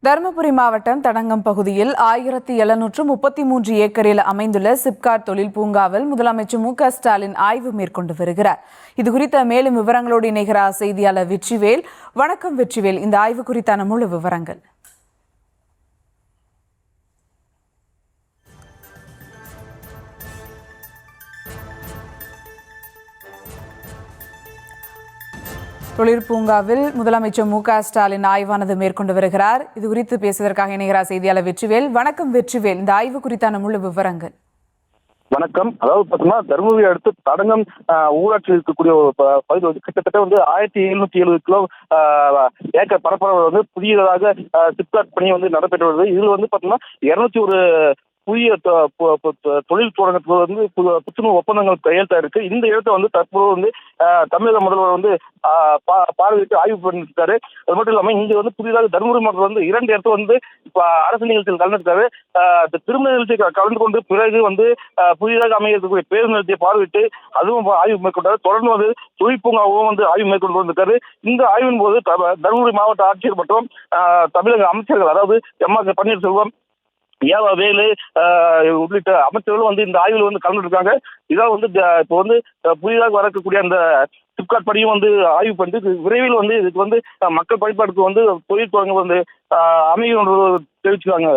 தருமபுரி மாவட்டம் தடங்கம் பகுதியில் 1733 ஏக்கரில் அமைந்துள்ள சிப்காட் தொழில் பூங்காவில் முதலமைச்சர் மு.க.ஸ்டாலின் ஆய்வு மேற்கொண்டு வருகிறார். இதுகுறித்த மேலும் விவரங்களோடு இணைகிறார் செய்தியாளர் வெற்றிவேல். வணக்கம் வெற்றிவேல், இந்த ஆய்வு குறித்தான முழு விவரங்கள். தொழிற்பூங்காவில் முதலமைச்சர் மு.க.ஸ்டாலின் ஆய்வானது மேற்கொண்டு வருகிறார். இது குறித்து பேசுவதற்காக இணைகிறார் செய்தியாளர் வெற்றிவேல். வணக்கம் வெற்றிவேல், இந்த ஆய்வு குறித்தான முழு விவரங்கள். வணக்கம். அதாவது பார்த்தீங்கன்னா தருமபுரி அடுத்து தடங்கம் ஊராட்சியில் இருக்கக்கூடிய ஒரு பகுதி வந்து கிட்டத்தட்ட 1770 கிலோ ஏக்கர் பரப்பளவு புதியதாக சிப்காட் பணி நடைபெற்று வருது. இதுல பார்த்தீங்கன்னா 201 புதிய தொழில் தொடங்கத்துக்கு புத்துணர்வு ஒப்பந்தங்கள் கையெழுத்தா இருக்கு. இந்த இடத்தை தற்போது தமிழக முதல்வர் பார்வையிட்டு ஆய்வு பண்ணிருக்காரு. அது மட்டும் இல்லாம இங்க புதிதாக தருமபுரி மாவட்டத்தில் 2 இடத்துல இப்ப அரசு நிகழ்ச்சியில் கலந்துருக்காரு. திருமண நிகழ்ச்சி கலந்து கொண்டு பிறகு புதிதாக அமைய இருக்கக்கூடிய பேருந்து நிலையத்தை பார்வையிட்டு அதுவும் ஆய்வு மேற்கொண்டாரு. தொடர்ந்து தொழிற்பூங்காவும் ஆய்வு மேற்கொண்டு வந்திருக்காரு. இந்த ஆய்வின் போது தருமபுரி மாவட்ட ஆட்சியர் மற்றும் தமிழக அமைச்சர்கள், அதாவது எம்.ஆர். பன்னீர்செல்வம், ஏவா வேலு உள்ளிட்ட அமைச்சர்களும் இந்த ஆய்வில் கலந்துருக்காங்க. இதான் இப்போ புதிதாக வரக்கூடிய அந்த சிப்காட் பணியும் ஆய்வு பண்ணிட்டு விரைவில் இதுக்கு மக்கள் பயன்பாட்டுக்கு தொழில் தொடங்க அமையும் தெரிவிச்சுக்காங்க.